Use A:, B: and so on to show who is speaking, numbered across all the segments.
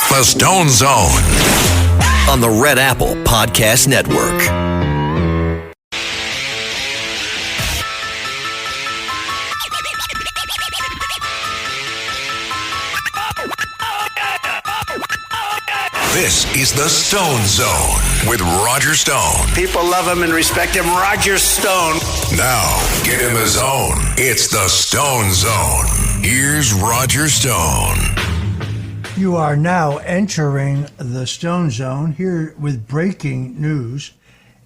A: The Stone Zone
B: on the Red Apple Podcast Network.
A: This is the Stone Zone with Roger Stone.
C: People love him and respect him. Roger Stone.
A: Now, get in the zone. It's the Stone Zone. Here's Roger Stone.
D: You are now entering the Stone Zone here with breaking news.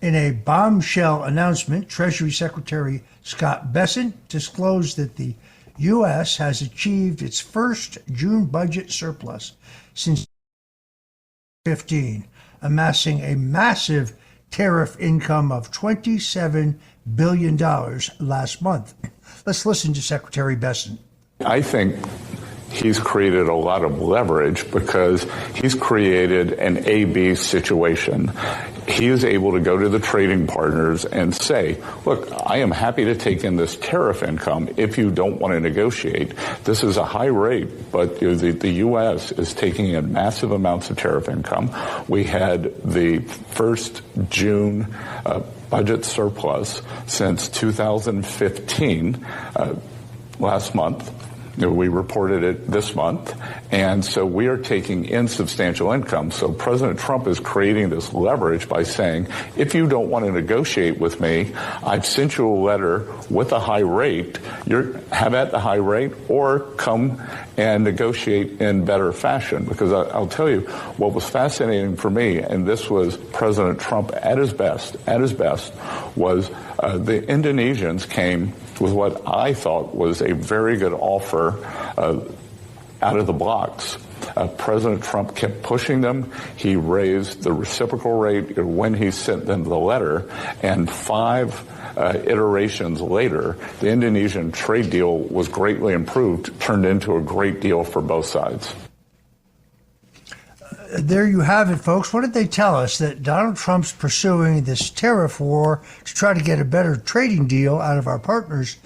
D: In a bombshell announcement, Treasury Secretary Scott Bessent disclosed that the U.S. has achieved its first June budget surplus since 2015, amassing a massive tariff income of $27 billion last month. Let's listen to Secretary Bessent.
E: I think he's created a lot of leverage because he's created an A-B situation. He is able to go to the trading partners and say, look, I am happy to take in this tariff income if you don't want to negotiate. This is a high rate, but the U.S. is taking in massive amounts of tariff income. We had the first June budget surplus since 2015 last month. We reported it this month, and so we are taking in substantial income. So President Trump is creating this leverage by saying, if you don't want to negotiate with me, I've sent you a letter with a high rate. Have at the high rate, or come and negotiate in better fashion. Because I'll tell you, what was fascinating for me, and this was President Trump at his best, was the Indonesians came with what I thought was a very good offer out of the blocks. President Trump kept pushing them. He raised the reciprocal rate when he sent them the letter, and 5 iterations later, the Indonesian trade deal was greatly improved, turned into a great deal for both sides.
D: There you have it, folks. What did they tell us? That Donald Trump's pursuing this tariff war to try to get a better trading deal out of our partners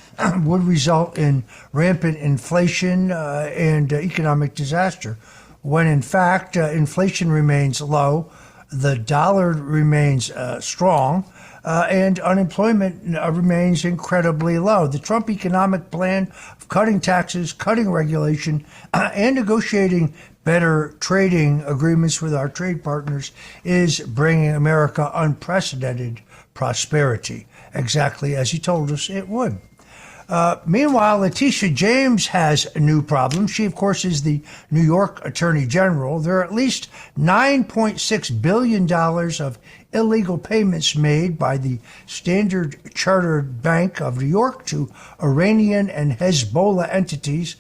D: would result in rampant inflation and economic disaster, when in fact inflation remains low, the dollar remains strong, and unemployment remains incredibly low. The Trump economic plan of cutting taxes, cutting regulation, and negotiating better trading agreements with our trade partners is bringing America unprecedented prosperity, exactly as he told us it would. Meanwhile, Letitia James has a new problem. She, of course, is the New York Attorney General. There are at least $9.6 billion of illegal payments made by the Standard Chartered Bank of New York to Iranian and Hezbollah entities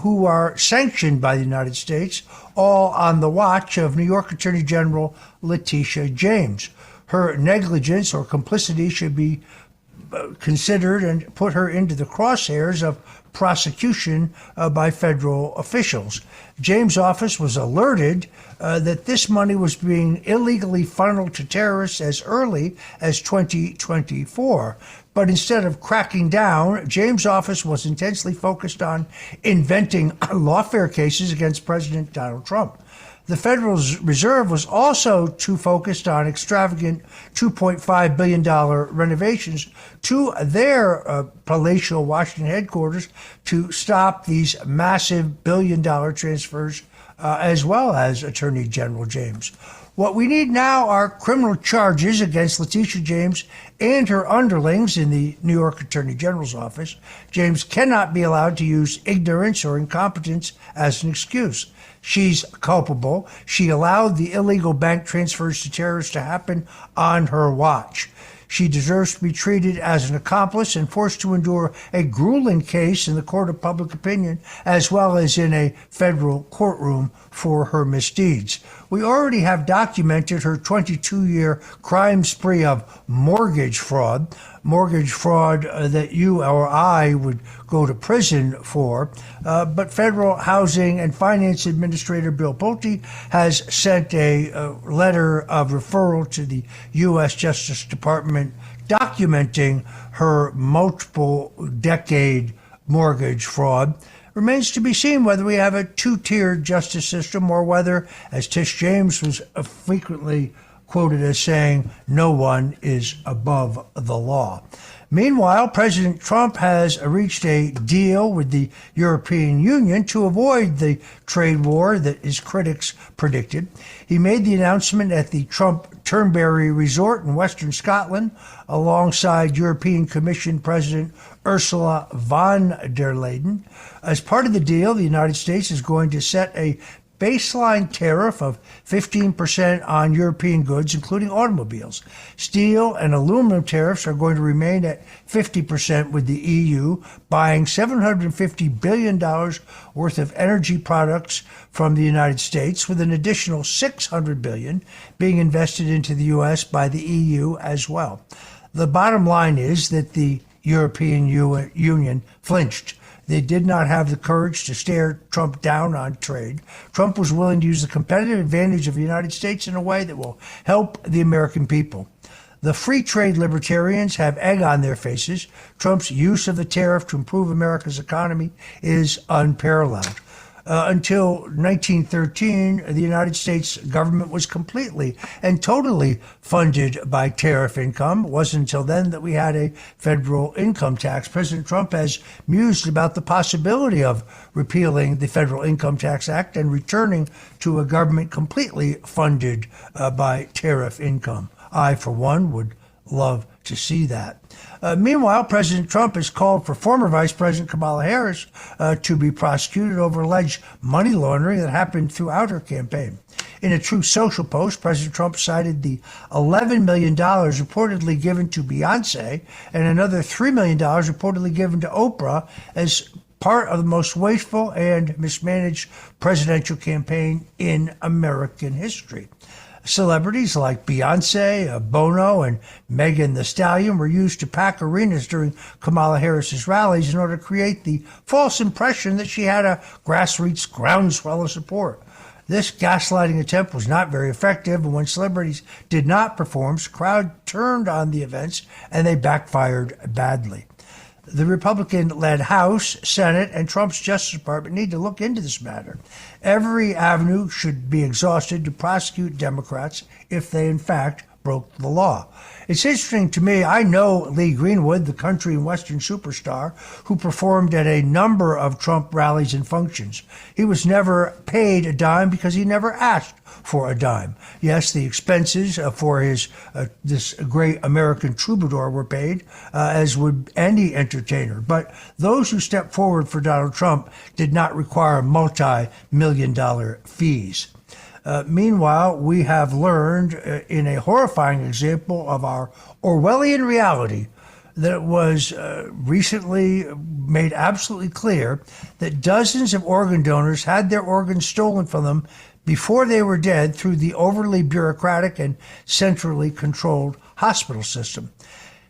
D: who are sanctioned by the United States, all on the watch of New York Attorney General Letitia James. Her negligence or complicity should be considered and put her into the crosshairs of prosecution by federal officials. James' office was alerted that this money was being illegally funneled to terrorists as early as 2024. But instead of cracking down, James' office was intensely focused on inventing lawfare cases against President Donald Trump. The Federal Reserve was also too focused on extravagant $2.5 billion renovations to their palatial Washington headquarters to stop these massive billion-dollar transfers, as well as Attorney General James. What we need now are criminal charges against Letitia James and her underlings in the New York Attorney General's office. James cannot be allowed to use ignorance or incompetence as an excuse. She's culpable. She allowed the illegal bank transfers to terrorists to happen on her watch. She deserves to be treated as an accomplice and forced to endure a grueling case in the court of public opinion, as well as in a federal courtroom for her misdeeds. We already have documented her 22-year crime spree of mortgage fraud that you or I would go to prison for. But Federal Housing and Finance Administrator Bill Pulte has sent a letter of referral to the U.S. Justice Department documenting her multiple decade mortgage fraud. Remains to be seen whether we have a two-tiered justice system or whether, as Tish James was frequently quoted as saying, no one is above the law. Meanwhile, President Trump has reached a deal with the European Union to avoid the trade war that his critics predicted. He made the announcement at the Trump Turnberry Resort in Western Scotland alongside European Commission President Ursula von der Leyen. As part of the deal, the United States is going to set a baseline tariff of 15% on European goods, including automobiles. Steel and aluminum tariffs are going to remain at 50%, with the EU buying $750 billion worth of energy products from the United States, with an additional $600 billion being invested into the U.S. by the EU as well. The bottom line is that the European Union flinched. They did not have the courage to stare Trump down on trade. Trump was willing to use the competitive advantage of the United States in a way that will help the American people. The free trade libertarians have egg on their faces. Trump's use of the tariff to improve America's economy is unparalleled. Until 1913, the United States government was completely and totally funded by tariff income. It wasn't until then that we had a federal income tax. President Trump has mused about the possibility of repealing the Federal Income Tax Act and returning to a government completely funded by tariff income. I, for one, would love to see that. Meanwhile, President Trump has called for former Vice President Kamala Harris to be prosecuted over alleged money laundering that happened throughout her campaign. In a Truth Social post, President Trump cited the $11 million reportedly given to Beyonce and another $3 million reportedly given to Oprah as part of the most wasteful and mismanaged presidential campaign in American history. Celebrities like Beyonce, Bono, and Megan Thee Stallion were used to pack arenas during Kamala Harris's rallies in order to create the false impression that she had a grassroots groundswell of support. This gaslighting attempt was not very effective, and when celebrities did not perform, the crowd turned on the events and they backfired badly. The Republican-led House, Senate, and Trump's Justice Department need to look into this matter. Every avenue should be exhausted to prosecute Democrats if they, in fact, broke the law. It's interesting to me, I know Lee Greenwood, the country and Western superstar, who performed at a number of Trump rallies and functions. He was never paid a dime because he never asked for a dime. Yes, the expenses for his this great American troubadour were paid, as would any entertainer. But those who stepped forward for Donald Trump did not require multi-million-dollar fees. Meanwhile, we have learned in a horrifying example of our Orwellian reality that it was recently made absolutely clear that dozens of organ donors had their organs stolen from them before they were dead through the overly bureaucratic and centrally controlled hospital system.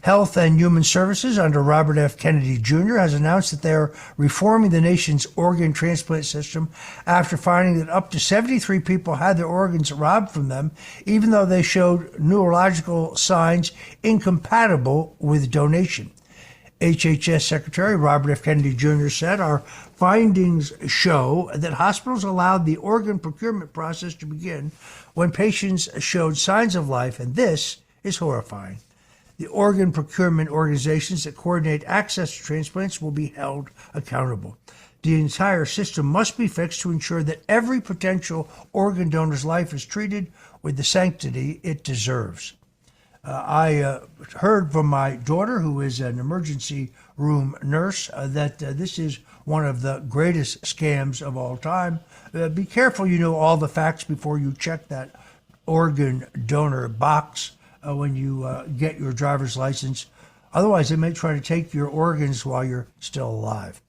D: Health and Human Services under Robert F. Kennedy Jr. has announced that they are reforming the nation's organ transplant system after finding that up to 73 people had their organs robbed from them, even though they showed neurological signs incompatible with donation. HHS Secretary Robert F. Kennedy Jr. said, "Our findings show that hospitals allowed the organ procurement process to begin when patients showed signs of life, and this is horrifying. The organ procurement organizations that coordinate access to transplants will be held accountable. The entire system must be fixed to ensure that every potential organ donor's life is treated with the sanctity it deserves." I heard from my daughter, who is an emergency room nurse, that this is one of the greatest scams of all time. Be careful you know all the facts before you check that organ donor box when you get your driver's license. Otherwise, they may try to take your organs while you're still alive.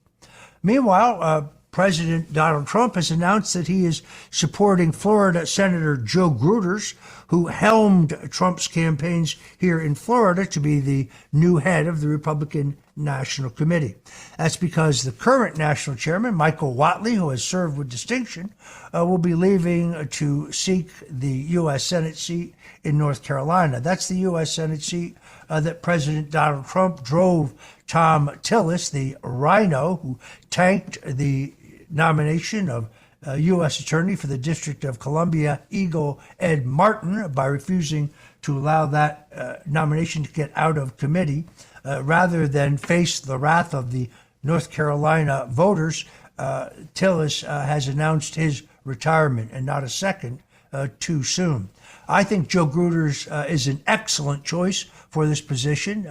D: Meanwhile, President Donald Trump has announced that he is supporting Florida Senator Joe Gruters, who helmed Trump's campaigns here in Florida, to be the new head of the Republican National Committee. That's because the current national chairman, Michael Whatley, who has served with distinction, will be leaving to seek the U.S. Senate seat in North Carolina. That's the U.S. Senate seat that President Donald Trump drove Tom Tillis, the rhino who tanked the nomination of U.S. Attorney for the District of Columbia, Eagle Ed Martin, by refusing to allow that nomination to get out of committee. Rather than face the wrath of the North Carolina voters, Tillis has announced his retirement, and not a second too soon. I think Joe Gruters is an excellent choice for this position.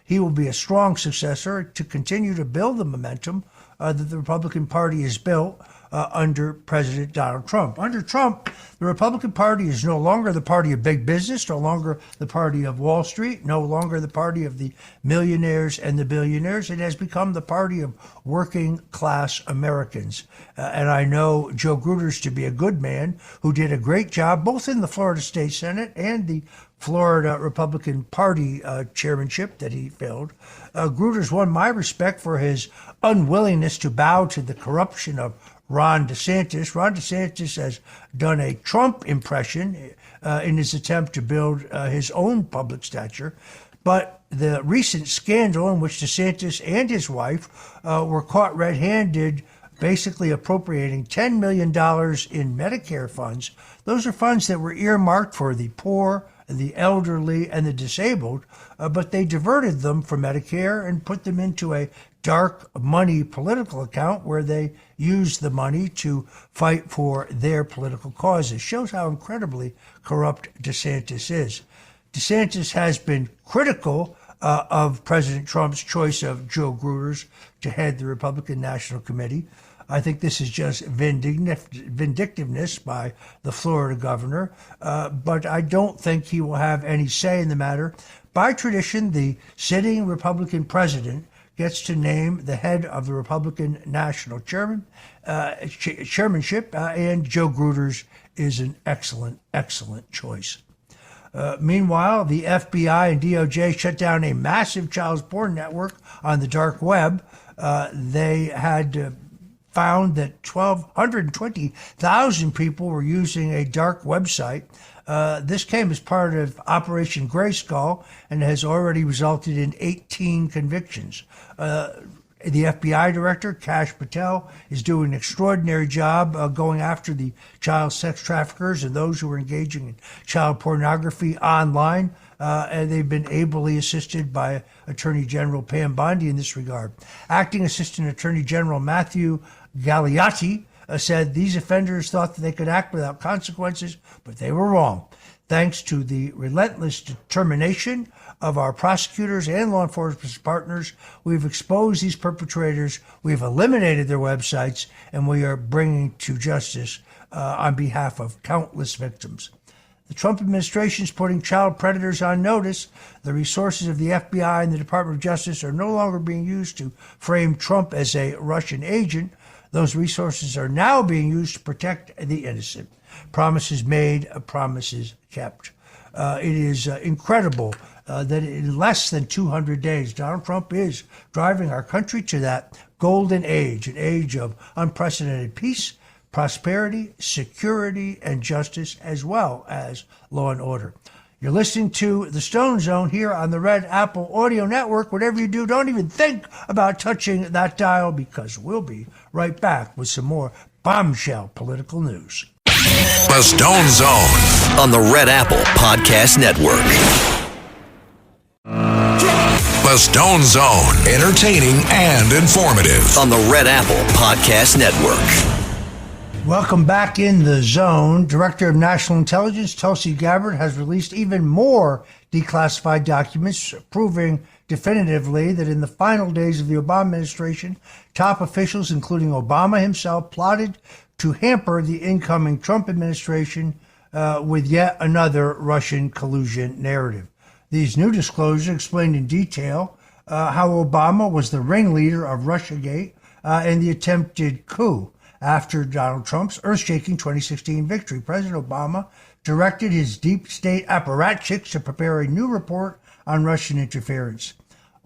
D: He will be a strong successor to continue to build the momentum that the Republican Party has built under President Donald Trump. Under Trump, the Republican Party is no longer the party of big business, no longer the party of Wall Street, no longer the party of the millionaires and the billionaires. It has become the party of working class Americans. And I know Joe Gruters to be a good man who did a great job both in the Florida State Senate and the Florida Republican Party chairmanship that he filled. Gruters won my respect for his unwillingness to bow to the corruption of Ron DeSantis. Ron DeSantis has done a Trump impression in his attempt to build his own public stature. But the recent scandal in which DeSantis and his wife were caught red-handed basically appropriating $10 million in Medicare funds, those are funds that were earmarked for the poor, the elderly, and the disabled, but they diverted them from Medicare and put them into a dark money political account where they used the money to fight for their political causes. Shows how incredibly corrupt DeSantis is. DeSantis has been critical of President Trump's choice of Joe Gruters to head the Republican National Committee. I think this is just vindictiveness by the Florida governor, but I don't think he will have any say in the matter. By tradition, the sitting Republican president gets to name the head of the Republican National chairmanship, and Joe Gruters is an excellent choice. Meanwhile, the FBI and DOJ shut down a massive child porn network on the dark web. They had found that 120,000 people were using a dark website. This came as part of Operation Grayskull and has already resulted in 18 convictions. The FBI director, Kash Patel, is doing an extraordinary job going after the child sex traffickers and those who are engaging in child pornography online. And they've been ably assisted by Attorney General Pam Bondi in this regard. Acting Assistant Attorney General Matthew Gagliotti said these offenders thought that they could act without consequences, but they were wrong. Thanks to the relentless determination of our prosecutors and law enforcement partners, we've exposed these perpetrators, we've eliminated their websites, and we are bringing to justice on behalf of countless victims. The Trump administration is putting child predators on notice. The resources of the FBI and the Department of Justice are no longer being used to frame Trump as a Russian agent. Those resources are now being used to protect the innocent. Promises made, promises kept. It is incredible that in less than 200 days, Donald Trump is driving our country to that golden age, an age of unprecedented peace, prosperity, security, and justice, as well as law and order. You're listening to the Stone Zone here on the Red Apple Audio Network. Whatever you do, don't even think about touching that dial, because we'll be right back with some more bombshell political news.
A: The Stone Zone
B: on the Red Apple Podcast Network.
A: The Stone Zone, entertaining and informative.
B: On the Red Apple Podcast Network.
D: Welcome back in the zone. Director of National Intelligence Tulsi Gabbard has released even more declassified documents, proving definitively that in the final days of the Obama administration, top officials, including Obama himself, plotted to hamper the incoming Trump administration with yet another Russian collusion narrative. These new disclosures explained in detail how Obama was the ringleader of Russiagate and the attempted coup. After Donald Trump's earth-shaking 2016 victory, President Obama directed his deep state apparatchiks to prepare a new report on Russian interference.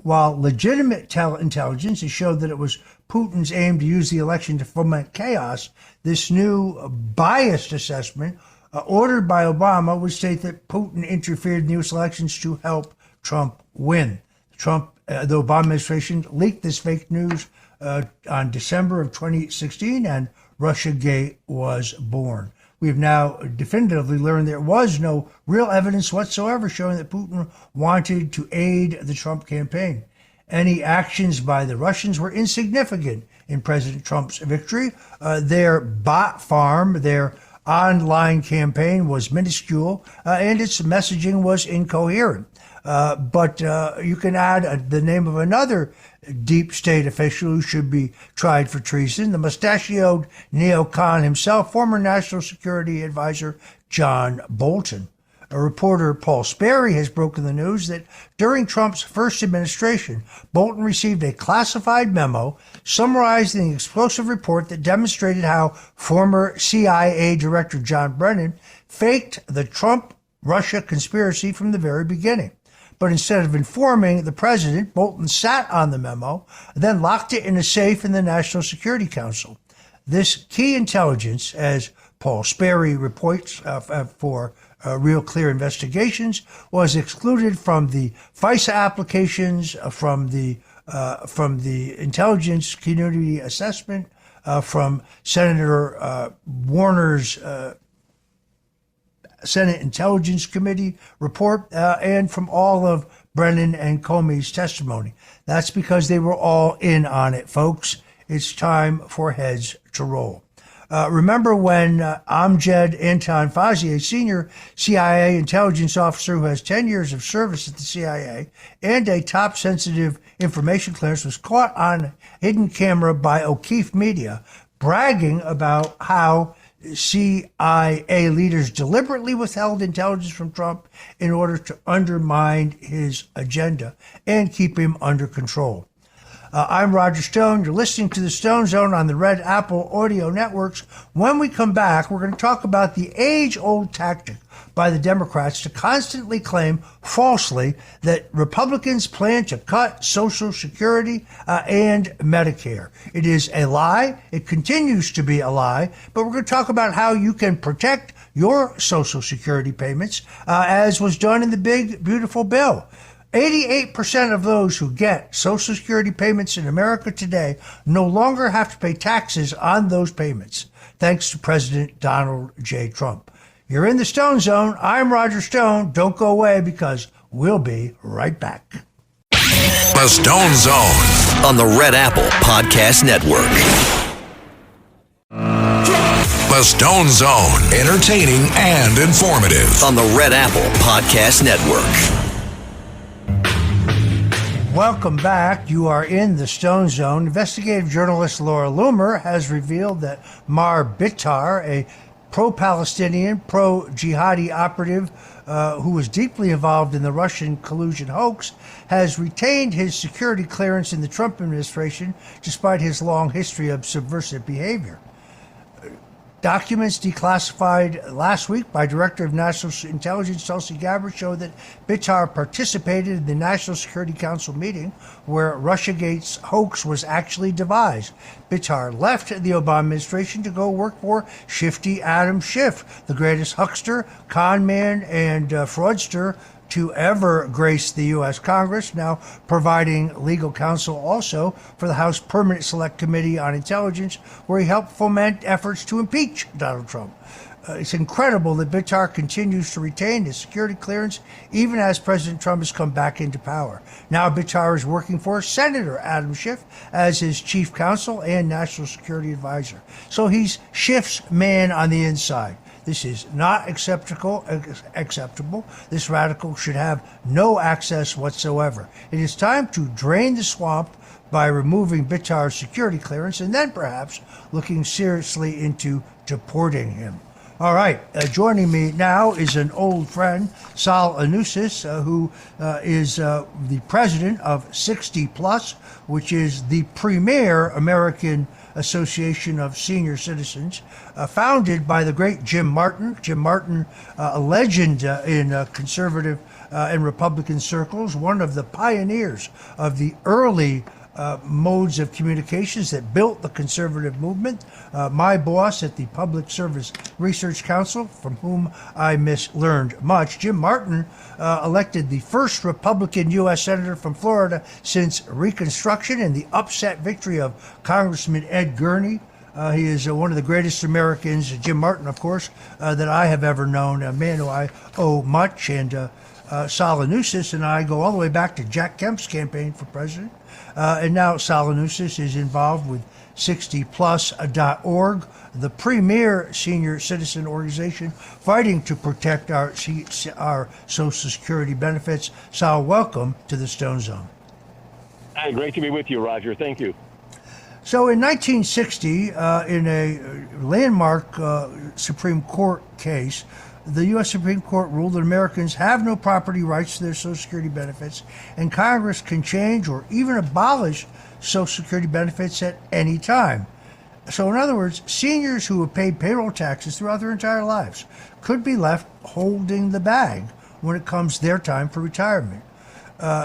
D: while legitimate intelligence has showed that it was Putin's aim to use the election to foment chaos, this new biased assessment ordered by Obama would state that Putin interfered in the U.S. elections to help Trump win. The Obama administration leaked this fake news on December of 2016, and Russiagate was born. We've now definitively learned there was no real evidence whatsoever showing that Putin wanted to aid the Trump campaign. Any actions by the Russians were insignificant in President Trump's victory. Their bot farm, their online campaign was minuscule, and its messaging was incoherent. But you can add the name of another deep state official who should be tried for treason, the mustachioed neocon himself, former National Security Advisor John Bolton. A reporter, Paul Sperry, has broken the news that during Trump's first administration, Bolton received a classified memo summarizing the explosive report that demonstrated how former CIA Director John Brennan faked the Trump-Russia conspiracy from the very beginning. But instead of informing the president, Bolton sat on the memo, then locked it in a safe in the National Security Council. This key intelligence, as Paul Sperry reports for Real Clear Investigations, was excluded from the FISA applications, from the intelligence community assessment, from Senator Warner's Senate Intelligence Committee report, and from all of Brennan and Comey's testimony. That's because they were all in on it, folks. It's time for heads to roll. Remember when Amjad Anton Fauci, a senior CIA intelligence officer who has 10 years of service at the CIA and a top sensitive information clearance, was caught on hidden camera by O'Keefe Media bragging about how CIA leaders deliberately withheld intelligence from Trump in order to undermine his agenda and keep him under control. I'm Roger Stone. You're listening to the Stone Zone on the Red Apple Audio Networks. When we come back, we're going to talk about the age-old tactic by the Democrats to constantly claim falsely that Republicans plan to cut Social Security and Medicare. It is a lie. It continues to be a lie. But we're going to talk about how you can protect your Social Security payments, as was done in the big, beautiful bill. 88% of those who get Social Security payments in America today no longer have to pay taxes on those payments, thanks to President Donald J. Trump. You're in the Stone Zone. I'm Roger Stone. Don't go away, because we'll be right back.
A: The Stone Zone
B: on the Red Apple Podcast Network.
A: The Stone Zone, entertaining and informative.
B: On the Red Apple Podcast Network.
D: Welcome back. You are in the Stone Zone. Investigative journalist Laura Loomer has revealed that Mar Bitar, a pro-Palestinian, pro-jihadi operative who was deeply involved in the Russian collusion hoax, has retained his security clearance in the Trump administration despite his long history of subversive behavior. Documents declassified last week by Director of National Intelligence Tulsi Gabbard show that Bitar participated in the National Security Council meeting where Russiagate's hoax was actually devised. Bitar left the Obama administration to go work for Shifty Adam Schiff, the greatest huckster, con man, and fraudster to ever grace the U.S. Congress, now providing legal counsel also for the House Permanent Select Committee on Intelligence, where he helped foment efforts to impeach Donald Trump. It's incredible that Bitar continues to retain his security clearance even as President Trump has come back into power. Now Bitar is working for Senator Adam Schiff as his chief counsel and national security advisor. So he's Schiff's man on the inside. This is not acceptable. This radical should have no access whatsoever. It is time to drain the swamp by removing Bitar's security clearance and then perhaps looking seriously into deporting him. All right, joining me now is an old friend, Saul Anuzis, who is the president of 60 Plus, which is the premier American Association of Senior Citizens, founded by the great Jim Martin. Jim Martin, a legend in conservative and Republican circles, one of the pioneers of the early modes of communications that built the conservative movement. My boss at the Public Service Research Council, from whom I learned much. Jim Martin elected the first Republican U.S. Senator from Florida since Reconstruction in the upset victory of Congressman Ed Gurney. He is one of the greatest Americans, Jim Martin, of course, that I have ever known, a man who I owe much, and Saul Anuzis and I go all the way back to Jack Kemp's campaign for president. And now Saul Anuzis is involved with 60plus.org, the premier senior citizen organization fighting to protect our Social Security benefits. Saul, welcome to the Stone Zone.
F: Hi, great to be with you, Roger. Thank you.
D: So in 1960, in a landmark Supreme Court case, the U.S. Supreme Court ruled that Americans have no property rights to their Social Security benefits, and Congress can change or even abolish Social Security benefits at any time. So in other words, seniors who have paid payroll taxes throughout their entire lives could be left holding the bag when it comes their time for retirement.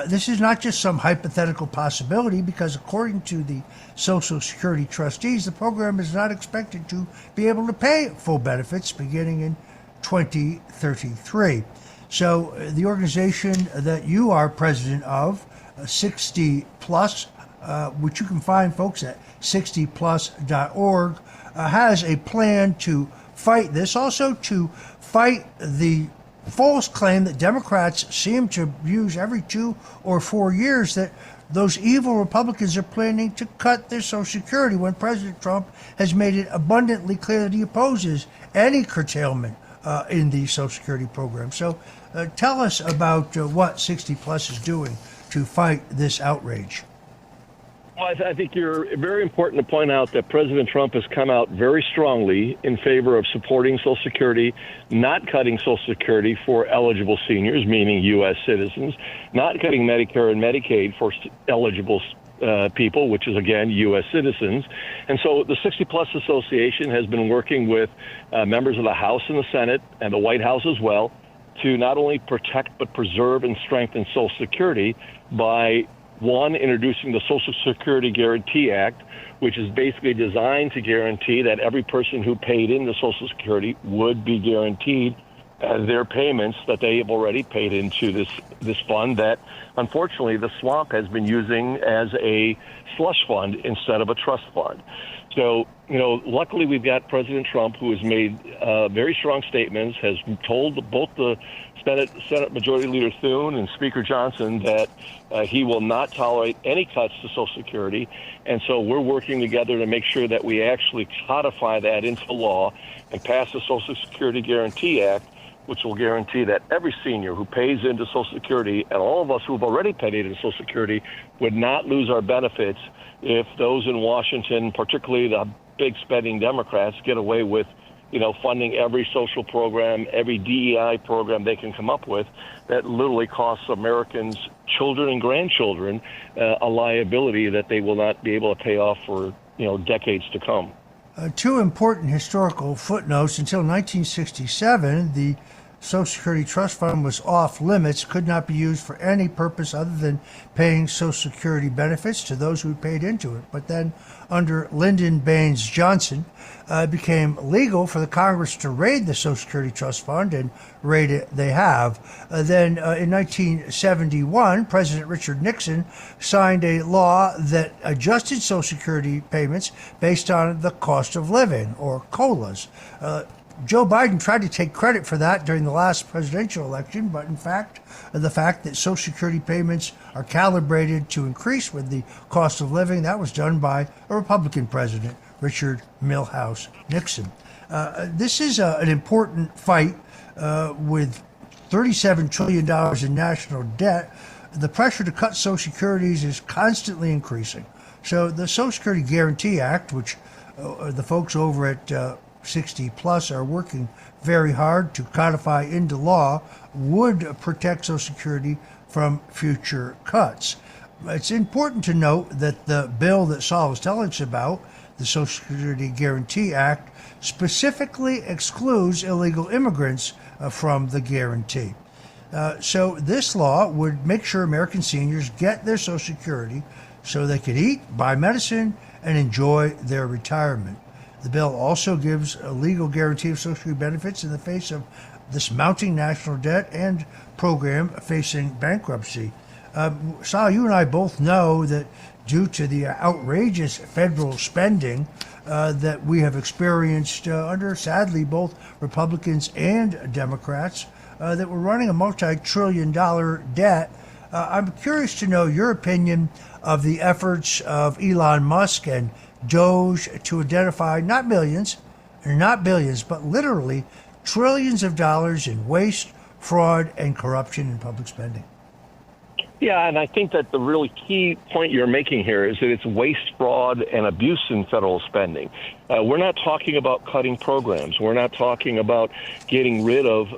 D: This is not just some hypothetical possibility, because according to the Social Security trustees, the program is not expected to be able to pay full benefits beginning in 2033. So the organization that you are president of, 60 Plus, which you can find, folks, at 60plus.org, has a plan to fight this, also to fight the false claim that Democrats seem to use every 2 or 4 years, that those evil Republicans are planning to cut their Social Security, when President Trump has made it abundantly clear that he opposes any curtailment in the Social Security program. So tell us about what 60 Plus is doing to fight this outrage.
F: Well, I think you're very important to point out that President Trump has come out very strongly in favor of supporting Social Security, not cutting Social Security for eligible seniors, meaning U.S. citizens, not cutting Medicare and Medicaid for eligible people, which is, again, U.S. citizens. And so the 60 Plus Association has been working with members of the House and the Senate and the White House as well to not only protect but preserve and strengthen Social Security by, one, introducing the Social Security Guarantee Act, which is basically designed to guarantee that every person who paid into Social Security would be guaranteed their payments that they have already paid into this fund that, unfortunately, the swamp has been using as a slush fund instead of a trust fund. So, luckily we've got President Trump, who has made very strong statements, has told both the Senate Majority Leader Thune and Speaker Johnson that he will not tolerate any cuts to Social Security. And so we're working together to make sure that we actually codify that into law and pass the Social Security Guarantee Act, which will guarantee that every senior who pays into Social Security, and all of us who have already paid into Social Security, would not lose our benefits if those in Washington, particularly the big spending Democrats, get away with, funding every social program, every DEI program they can come up with that literally costs Americans, children and grandchildren, a liability that they will not be able to pay off for, decades to come.
D: Two important historical footnotes. Until 1967, the Social Security Trust Fund was off limits, could not be used for any purpose other than paying Social Security benefits to those who paid into it. But then, under Lyndon Baines Johnson, it became legal for the Congress to raid the Social Security Trust Fund, and raid it they have. Then in 1971, President Richard Nixon signed a law that adjusted Social Security payments based on the cost of living, or COLAs. Joe Biden tried to take credit for that during the last presidential election, but in fact, the fact that Social Security payments are calibrated to increase with the cost of living, that was done by a Republican president, Richard Milhouse Nixon. This is an important fight with $37 trillion in national debt. The pressure to cut Social Securities is constantly increasing. So the Social Security Guarantee Act, which the folks over at 60 Plus are working very hard to codify into law, would protect Social Security from future cuts. It's important to note that the bill that Saul was telling us about, The Social Security Guarantee Act specifically excludes illegal immigrants from the guarantee. So this law would make sure American seniors get their Social Security so they could eat, buy medicine, and enjoy their retirement. The bill also gives a legal guarantee of Social Security benefits in the face of this mounting national debt and program facing bankruptcy. Sal, you and I both know that due to the outrageous federal spending that we have experienced under, sadly, both Republicans and Democrats, that we're running a multi-trillion-dollar debt. I'm curious to know your opinion of the efforts of Elon Musk and Doge to identify not millions and not billions, but literally trillions of dollars in waste, fraud, and corruption in public spending.
F: Yeah, and I think that the really key point you're making here is that it's waste, fraud, and abuse in federal spending. We're not talking about cutting programs. We're not talking about getting rid of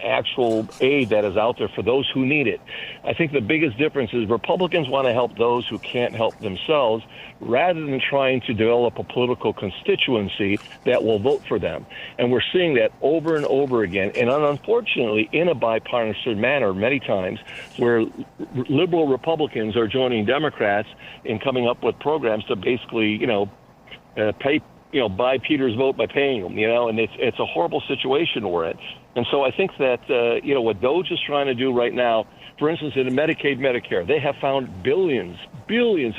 F: actual aid that is out there for those who need it. I think the biggest difference is Republicans want to help those who can't help themselves rather than trying to develop a political constituency that will vote for them. And we're seeing that over and over again, and unfortunately in a bipartisan manner many times, where liberal Republicans are joining Democrats in coming up with programs to basically, buy Peter's vote by paying them, and it's a horrible situation we're in. And so I think that, what Doge is trying to do right now, for instance, in Medicaid, Medicare, they have found billions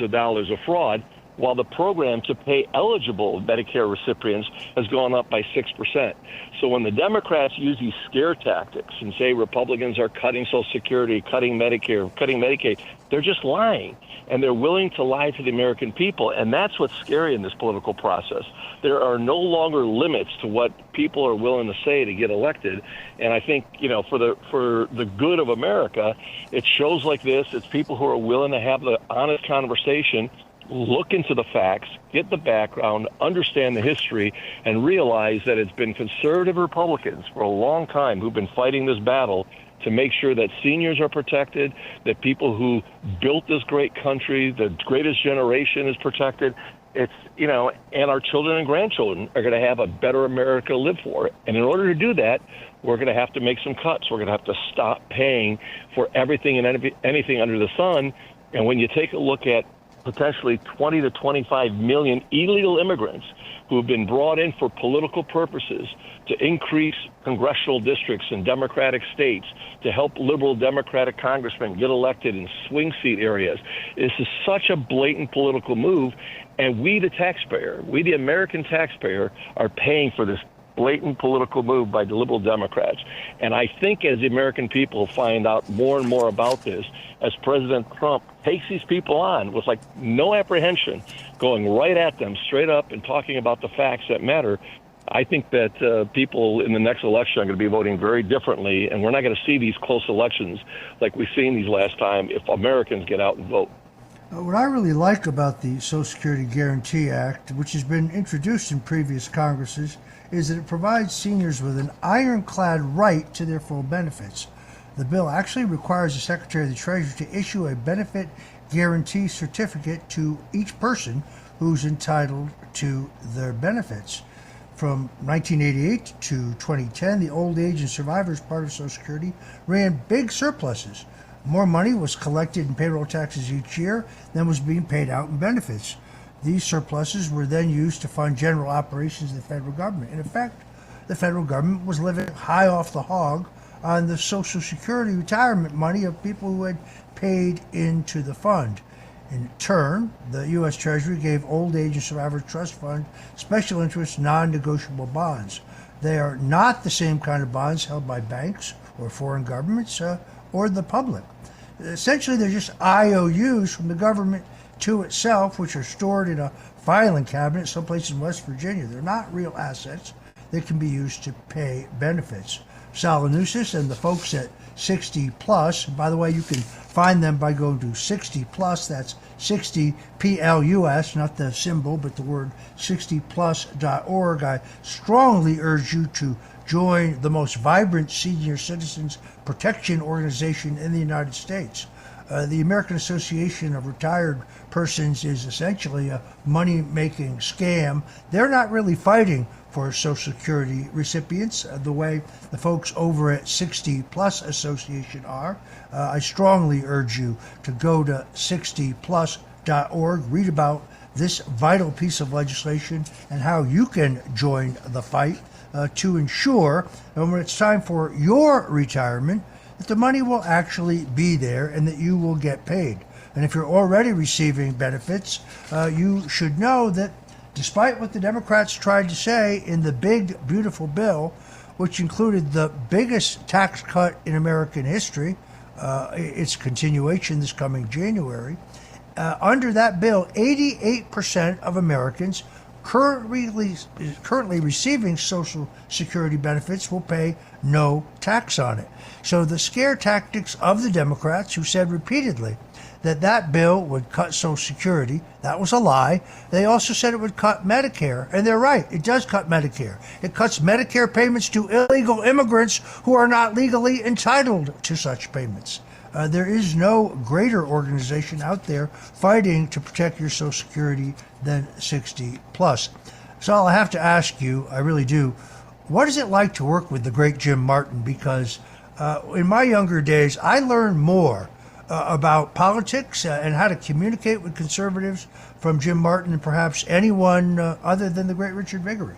F: of dollars of fraud, while the program to pay eligible Medicare recipients has gone up by 6%. So when the Democrats use these scare tactics and say Republicans are cutting Social Security, cutting Medicare, cutting Medicaid, they're just lying. And they're willing to lie to the American people. And that's what's scary in this political process. There are no longer limits to what people are willing to say to get elected. And I think, for the good of America, it's shows like this. It's people who are willing to have the honest conversation, look into the facts, get the background, understand the history, and realize that it's been conservative Republicans for a long time who've been fighting this battle to make sure that seniors are protected, that people who built this great country, the greatest generation, is protected. It's, and our children and grandchildren are going to have a better America to live for. And in order to do that, we're going to have to make some cuts. We're going to have to stop paying for everything and anything under the sun. And when you take a look at potentially 20 to 25 million illegal immigrants who have been brought in for political purposes to increase congressional districts in Democratic states, to help liberal Democratic congressmen get elected in swing seat areas. This is such a blatant political move, and we, the taxpayer, we, the American taxpayer, are paying for this blatant political move by the liberal Democrats. And I think as the American people find out more and more about this, as President Trump takes these people on with no apprehension, going right at them straight up and talking about the facts that matter, I think that people in the next election are going to be voting very differently, and we're not going to see these close elections like we've seen these last time if Americans get out and vote.
D: What I really like about the Social Security Guarantee Act, which has been introduced in previous Congresses, is that it provides seniors with an ironclad right to their full benefits. The bill actually requires the Secretary of the Treasury to issue a benefit guarantee certificate to each person who's entitled to their benefits. From 1988 to 2010, the old age and survivors part of Social Security ran big surpluses. More money was collected in payroll taxes each year than was being paid out in benefits. These surpluses were then used to fund general operations of the federal government. In effect, the federal government was living high off the hog on the Social Security retirement money of people who had paid into the fund. In turn, the U.S. Treasury gave Old Age and Survivor Trust Fund special interest non-negotiable bonds. They are not the same kind of bonds held by banks or foreign governments or the public. Essentially, they're just IOUs from the government to itself, which are stored in a filing cabinet someplace in West Virginia. They're not real assets that can be used to pay benefits. Saul Anuzis and the folks at 60 Plus, by the way, you can find them by going to 60 Plus, that's 60 PLUS, not the symbol, but the word 60plus.org. I strongly urge you to join the most vibrant senior citizens protection organization in the United States. The American Association of Retired Persons is essentially a money-making scam. They're not really fighting for Social Security recipients the way the folks over at 60 Plus Association are. I strongly urge you to go to 60plus.org, read about this vital piece of legislation and how you can join the fight to ensure that when it's time for your retirement, that the money will actually be there and that you will get paid. And if you're already receiving benefits, you should know that despite what the Democrats tried to say in the big, beautiful bill, which included the biggest tax cut in American history, its continuation this coming January, under that bill, 88% of Americans currently receiving Social Security benefits will pay no tax on it. So the scare tactics of the Democrats, who said repeatedly that bill would cut Social Security, that was a lie. They also said it would cut Medicare, and they're right, it does cut Medicare. It cuts Medicare payments to illegal immigrants who are not legally entitled to such payments. There is no greater organization out there fighting to protect your Social Security than 60 Plus. Saul, I have to ask you, I really do, what is it like to work with the great Jim Martin? Because in my younger days, I learned more about politics and how to communicate with conservatives from Jim Martin than perhaps anyone other than the great Richard Viguerie.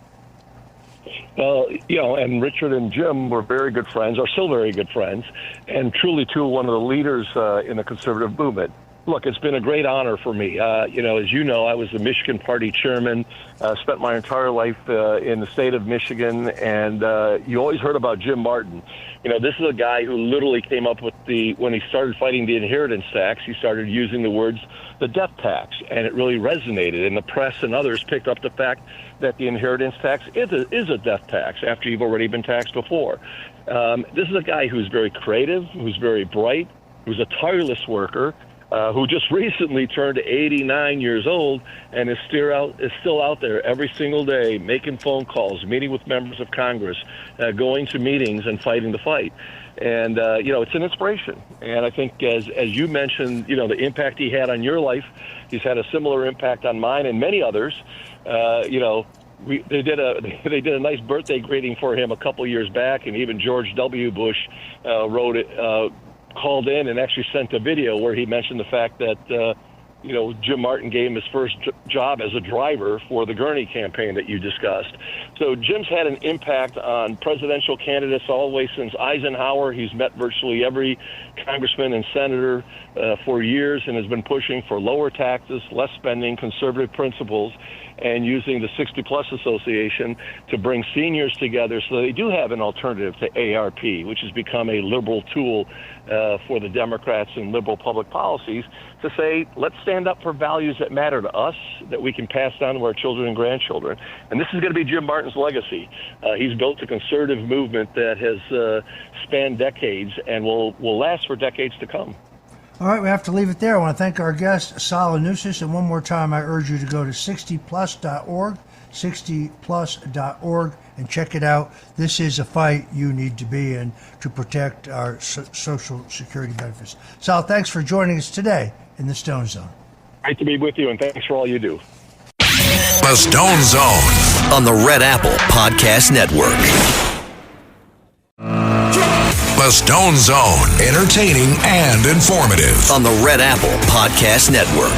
F: Well, and Richard and Jim were very good friends, are still very good friends, and truly, too, one of the leaders in the conservative movement. Look, it's been a great honor for me. As you know, I was the Michigan Party chairman, spent my entire life in the state of Michigan, and you always heard about Jim Martin. This is a guy who literally came up with when he started fighting the inheritance tax, he started using the words, the death tax, and it really resonated, and the press and others picked up the fact that the inheritance tax is a death tax after you've already been taxed before. This is a guy who's very creative, who's very bright, who's a tireless worker, who just recently turned 89 years old and is still out there every single day making phone calls, meeting with members of Congress, going to meetings and fighting the fight. And, it's an inspiration. And I think as you mentioned, the impact he had on your life, he's had a similar impact on mine and many others. They did a nice birthday greeting for him a couple years back, and even George W. Bush called in and actually sent a video where he mentioned the fact that Jim Martin gave him his first job as a driver for the Gurney campaign that you discussed. So Jim's had an impact on presidential candidates all the way since Eisenhower. He's met virtually every congressman and senator for years and has been pushing for lower taxes, less spending, conservative principles, and using the 60 Plus Association to bring seniors together so they do have an alternative to ARP, which has become a liberal tool for the Democrats and liberal public policies, to say, let's stand up for values that matter to us, that we can pass down to our children and grandchildren. And this is going to be Jim Martin's legacy. He's built a conservative movement that has spanned decades and will last for decades to come.
D: All right, we have to leave it there. I want to thank our guest, Saul Anuzis, and one more time I urge you to go to 60plus.org, 60plus.org, and check it out. This is a fight you need to be in to protect our Social Security benefits. Saul, thanks for joining us today in the Stone Zone.
F: Great to be with you, and thanks for all you do.
A: The Stone Zone
B: on the Red Apple Podcast Network.
A: The Stone Zone, entertaining and informative.
B: On the Red Apple Podcast Network.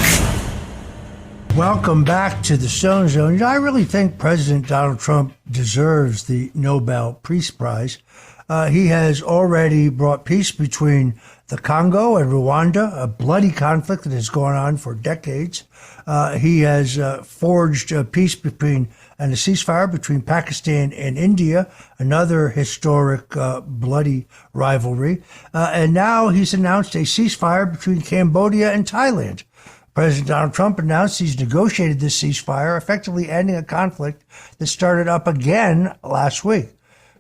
D: Welcome back to the Stone Zone. I really think President Donald Trump deserves the Nobel Peace Prize. He has already brought peace between the Congo and Rwanda, a bloody conflict that has gone on for decades. He has forged peace and a ceasefire between Pakistan and India, another historic bloody rivalry. And now he's announced a ceasefire between Cambodia and Thailand. President Donald Trump announced he's negotiated this ceasefire, effectively ending a conflict that started up again last week.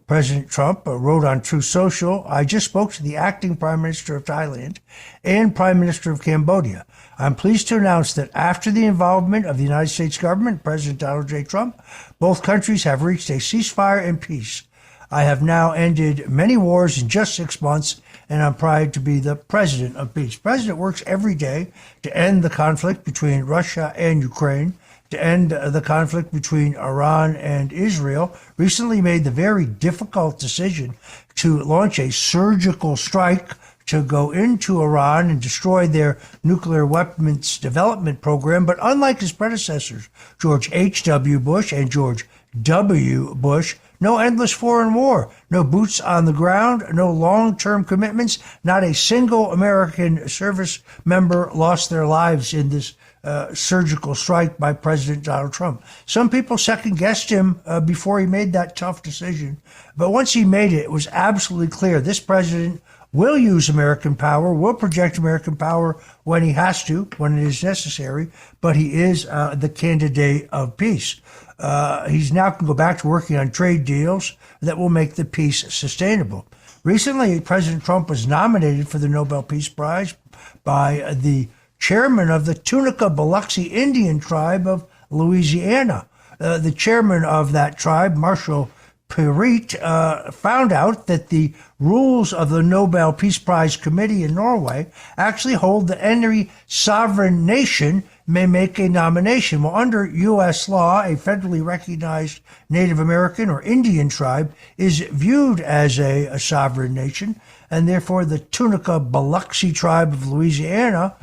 D: President Trump wrote on Truth Social, I just spoke to the acting Prime Minister of Thailand and Prime Minister of Cambodia. I'm pleased to announce that after the involvement of the United States government, President Donald J. Trump, both countries have reached a ceasefire and peace. I have now ended many wars in just 6 months, and I'm proud to be the president of peace. The president works every day to end the conflict between Russia and Ukraine, to end the conflict between Iran and Israel. Recently made the very difficult decision to launch a surgical strike to go into Iran and destroy their nuclear weapons development program. But unlike his predecessors, George H.W. Bush and George W. Bush, no endless foreign war, no boots on the ground, no long-term commitments. Not a single American service member lost their lives in this surgical strike by President Donald Trump. Some people second-guessed him before he made that tough decision. But once he made it, it was absolutely clear this president will use American power, will project American power when he has to, when it is necessary, but he is the candidate of peace. He's now can go back to working on trade deals that will make the peace sustainable. Recently, President Trump was nominated for the Nobel Peace Prize by the chairman of the Tunica Biloxi Indian tribe of Louisiana. The chairman of that tribe, Marshall Perit, found out that the rules of the Nobel Peace Prize Committee in Norway actually hold that any sovereign nation may make a nomination. Well, under U.S. law, a federally recognized Native American or Indian tribe is viewed as a sovereign nation, and therefore the Tunica Biloxi tribe of Louisiana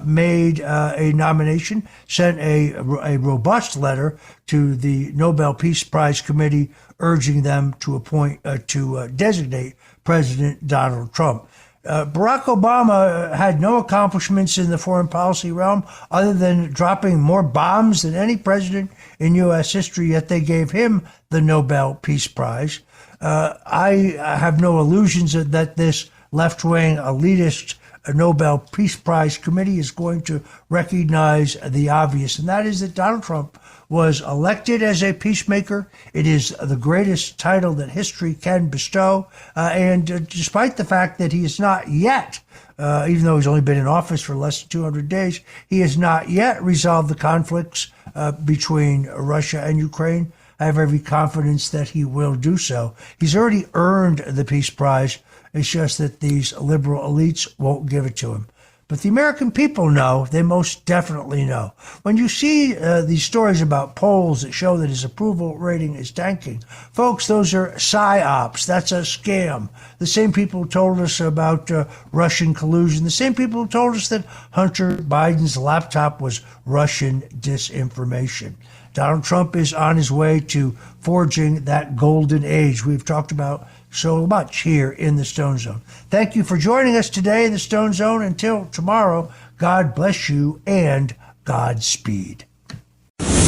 D: made a nomination, sent a robust letter to the Nobel Peace Prize Committee urging them to designate President Donald Trump. Barack Obama had no accomplishments in the foreign policy realm other than dropping more bombs than any president in U.S. history, yet they gave him the Nobel Peace Prize. I have no illusions that this left-wing elitist Nobel Peace Prize Committee is going to recognize the obvious, and that is that Donald Trump was elected as a peacemaker. It is the greatest title that history can bestow. And despite the fact that he is not yet, even though he's only been in office for less than 200 days, he has not yet resolved the conflicts between Russia and Ukraine. I have every confidence that he will do so. He's already earned the Peace Prize. It's just that these liberal elites won't give it to him. But the American people know, they most definitely know. When you see these stories about polls that show that his approval rating is tanking, folks, those are psyops. That's a scam. The same people who told us about Russian collusion, the same people who told us that Hunter Biden's laptop was Russian disinformation. Donald Trump is on his way to forging that golden age we've talked about so much here in the Stone Zone. Thank you for joining us today in the Stone Zone. Until tomorrow, God bless you and Godspeed.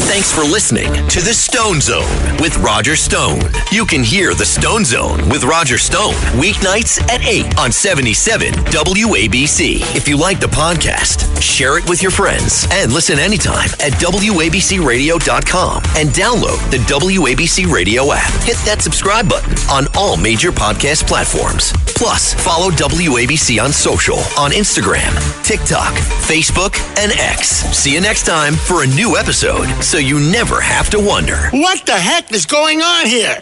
B: Thanks for listening to the Stone Zone with Roger Stone. You can hear the Stone Zone with Roger Stone weeknights at 8 on 77 WABC. If you like the podcast, share it with your friends and listen anytime at WABCRadio.com and download the WABC Radio app. Hit that subscribe button on all major podcast platforms. Plus, follow WABC on social on Instagram, TikTok, Facebook, and X. See you next time for a new episode, so you never have to wonder.
C: What the heck is going on here?